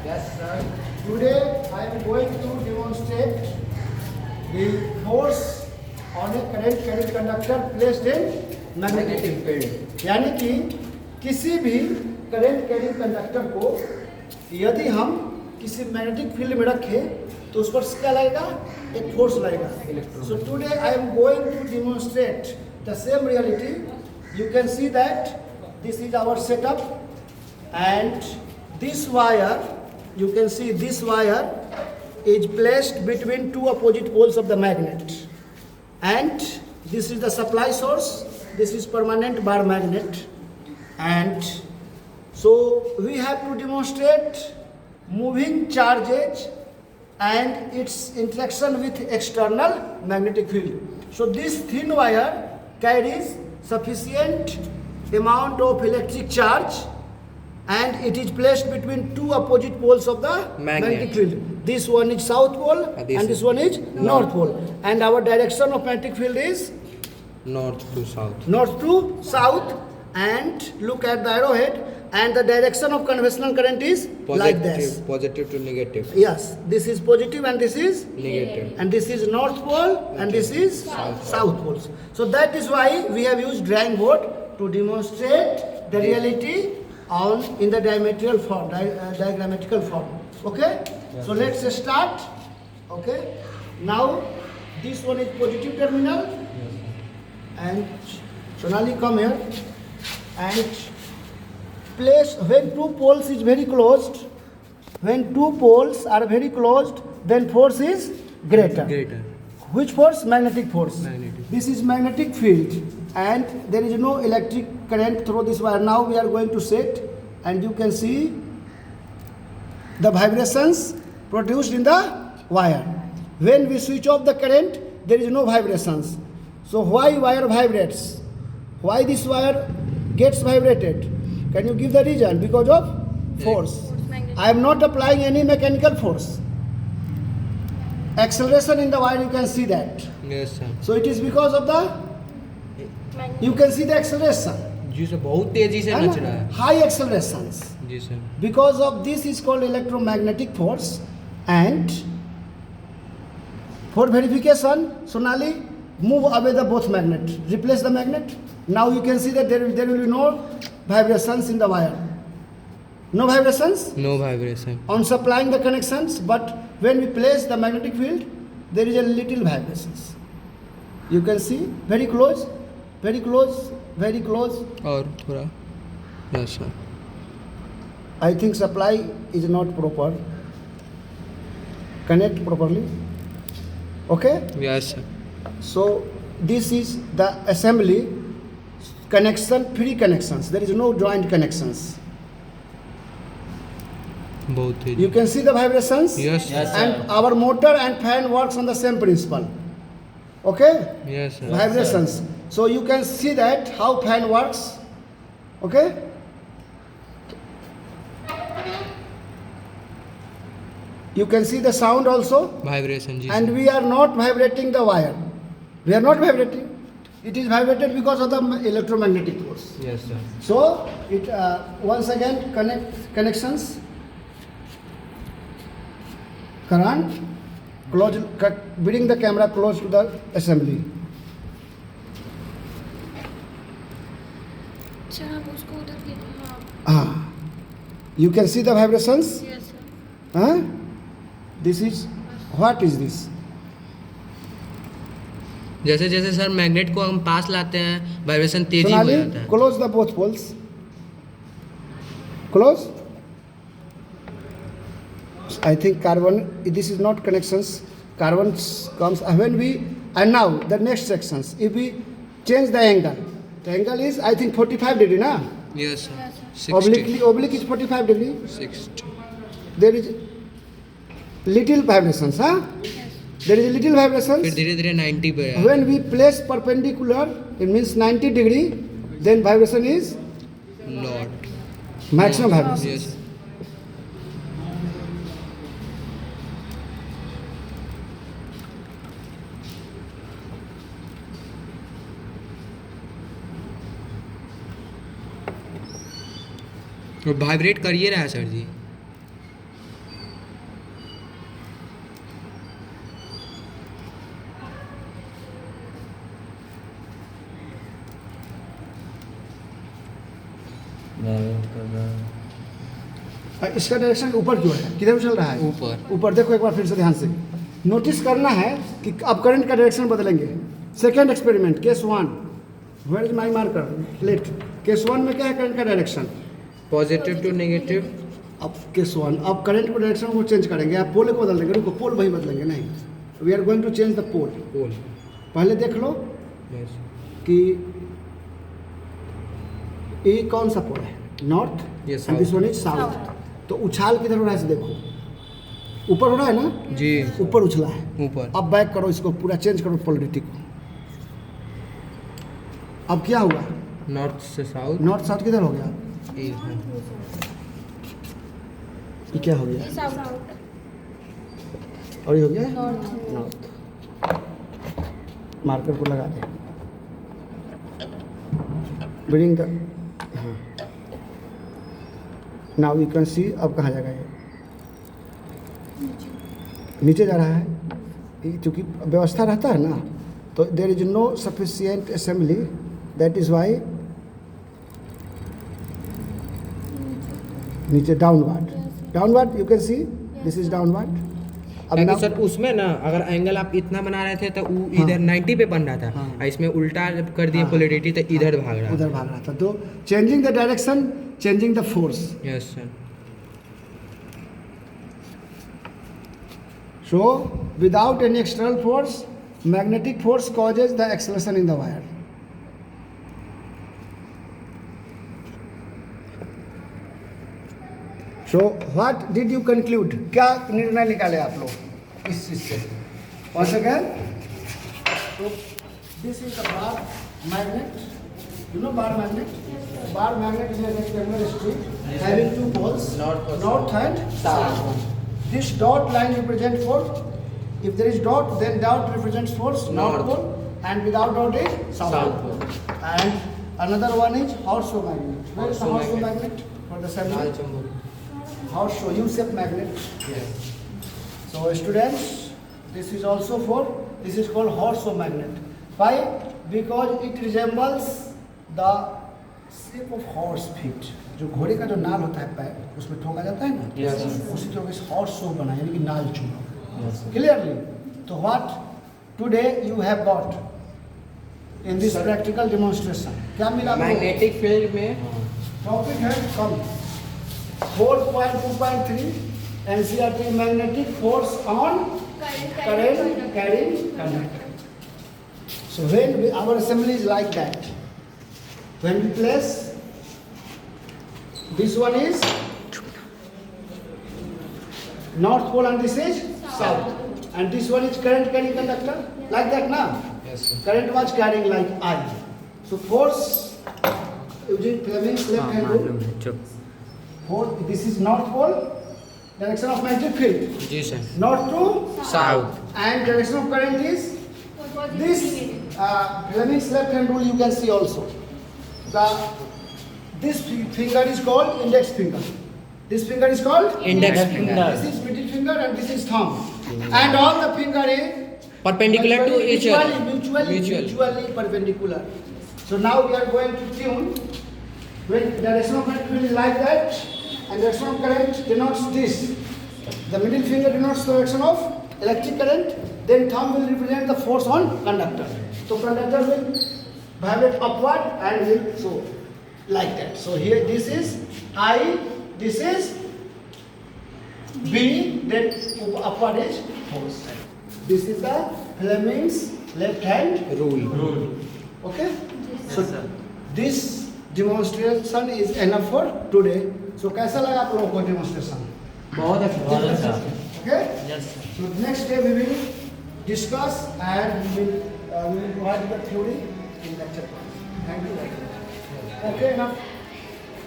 Yes, sir. Today I am going to demonstrate the force on a current carried conductor placed in magnetic field. यानी कि किसी भी current carrying conductor को यदि हम किसी मैग्नेटिक फील्ड में रखें तो उस पर क्या लगेगा, एक फोर्स लगेगा. So today I am going to demonstrate the same reality. You can see that this is our setup, and this wire, you can see this wire is placed between two opposite poles of the magnet, and this is the supply source. This is permanent bar magnet, and so we have to demonstrate moving charges and its interaction with external magnetic field. So this thin wire carries sufficient amount of electric charge, and it is placed between two opposite poles of the magnetic field. This one is south pole and this one is north pole, and our direction of magnetic field is North to south. north to south. And look at the arrowhead, and the direction of conventional current is like this. Positive to negative. Yes, this is positive and this is Negative. and this is north pole and this is south pole. So that is why we have used drawing board to demonstrate the reality on in the diametrical form, diagrammatical form. Okay, so let's start. Okay, now this one is positive terminal, and Sonali, come here and place. When two poles is very closed, when two poles are very closed, then force is greater. Which force? Magnetic force. Magnetic. This is magnetic field, and there is no electric current through this wire. Now we are going to set, and you can see the vibrations produced in the wire. When we switch off the current, there is no vibrations. So why wire vibrates? Why this wire gets vibrated? Can you give the reason? Because of force. I am not applying any mechanical force. Acceleration in the wire, you can see that. Yes, sir. So it is because of the, you can see the acceleration. जी sir, बहुत तेजी से नच रहा है. High accelerations. जी sir. Because of this is called electromagnetic force. And for verification, Sonali, move away the both magnet. Replace the magnet. Now you can see that there will be no vibrations in the wire. No vibrations No vibration. on supplying the connections, but when we place the magnetic field, there is a little vibrations. You can see very close, very close, very close. और थोड़ा. Yes, sir. I think supply is not proper. Connect properly. Okay? Yes, sir. So this is the assembly connection, free connections. There is no joint connections. बहुत तेजी. You can see the vibrations. Yes, yes, And our motor and fan works on the same principle. Okay? Yes, sir. Vibrations. So you can see that how fan works. Okay? You can see the sound also. Vibration. Ji And sir. we are not vibrating the wire. We are not vibrating. It is vibrated because of the electromagnetic force. Yes, sir. So it once again connections. Current close, bring the camera close to the assembly. अच्छा आप उसको उधर कीजिए. हाँ. You can see the vibrations. Yes, sir. This is, what is this? जैसे जैसे sir magnet को हम पास लाते हैं, वाइब्रेशन तेजी हो Sonali, जाता है. close the both poles. Close. I think carbon, this is not connections. Carbon comes when we, and now the next sections. If we change the angle is I think 45 degree, na? Yes, sir. 60. Oblique is 45 degree. 60. There is little vibrations, huh? There is a little फिर vibrations. धीरे धीरे 90 पे आया. When we place perpendicular, it means 90 degree, then vibration is Not. maximum vibration. Yes. Vibrate कर ही रहा है sir जी. इसका direction ऊपर क्यों है, किधर चल रहा है? ऊपर। ऊपर देखो एक बार फिर से ध्यान से नोटिस करना है कि अब करंट का डायरेक्शन बदलेंगे। Second experiment case 1, where is my marker let. Case 1 में क्या है करंट का डायरेक्शन? Positive to negative. अब केस 1 अब करंट को डायरेक्शन को चेंज करेंगे। आप पोल को बदल देंगे, रुको पोल वही बदलेंगे नहीं, we are going to change the pole. Pole. पहले देख लो कि ये कौन सा पोल है, north Yes, and this south. One is south. तो उछाल किधर हो रहा है देखो, ऊपर हो रहा है ना जी। ऊपर उछला है। ऊपर। अब बैक करो इसको, पूरा चेंज करो पोलरिटी को। अब क्या हुआ, नॉर्थ से साउथ। नॉर्थ साउथ किधर हो गया? ये क्या हो गया? साउथ। और ये हो गया नॉर्थ। नॉर्थ। मार्कर को लगा दे, ब्रिंग द, हाँ नाउ यू कैन सी। अब कहाँ जाएगा ये? नीचे जा रहा है, क्योंकि व्यवस्था रहता है ना, तो there is no sufficient assembly, that is why नीचे downward you can see, this is downward. अब ताकि now- सर उसमें ना अगर एंगल आप इतना बना रहे थे तो वो इधर 90 पे बन रहा था। हाँ। और इसमें उल्टा कर दिए हाँ। पोलरिटी तो इधर भाग रहा उधर भाग रहा था। तो changing the direction, changing the force. Yes sir. So, without any external force, magnetic force causes the acceleration in the wire. So, what did you conclude? क्या निर्णय निकाले आप लोग इस चीज से? Once again, so this is the bar magnet. You know bar magnet? Bar magnet is a rectangular strip having two poles, north and south. This dot line represents force. If there is dot, then dot represents force, north pole, and without dot is south pole. And another one is horseshoe magnet. Where is the horseshoe magnet for the assembly? Horseshoe, U-shaped magnet. Yes. So students, this is also for, this is called horseshoe magnet. Why? Because it resembles the shape of horse feet. जो घोड़े का जो नाल होता है पैर, उसमें ठोका जाता है ना, Yes. उसी तरह से हॉर्सो बना, यानी कि नाल चूना। क्लियरली। तो what today you have got in this practical demonstration, क्या मिला? मैग्नेटिक फील्ड में टॉपिक है कम 4.2.3 NCERT magnetic force on current carrying conductor. So when our assembly is like that, when we place this one is north pole and this is south, and this one is current carrying conductor, like that now. Yes, sir. Current was carrying like I. So force using Fleming's left hand rule. This is north pole, direction of magnetic field, जी sir. north to south. and direction of current is this. Fleming's left hand rule you can see also. This finger is called index finger. This finger is called Index finger. This is middle finger and this is thumb. And all the finger is Perpendicular to each other. mutually perpendicular. So now we are going to tune. When direction of magnetic field is like that, and direction of current denotes this. The middle finger denotes the direction of electric current. Then thumb will represent the force on conductor. So conductor will vibrate upward and will so like that. So here this is I, this is B, then upward is force. This is the Fleming's left hand rule. Okay? So this demonstration is enough for today. So कैसा लगा आप लोगों को demonstration? बहुत अच्छा। Okay? Yes. So next day we will discuss and we will provide the theory in lecture class. Thank you. Okay, enough.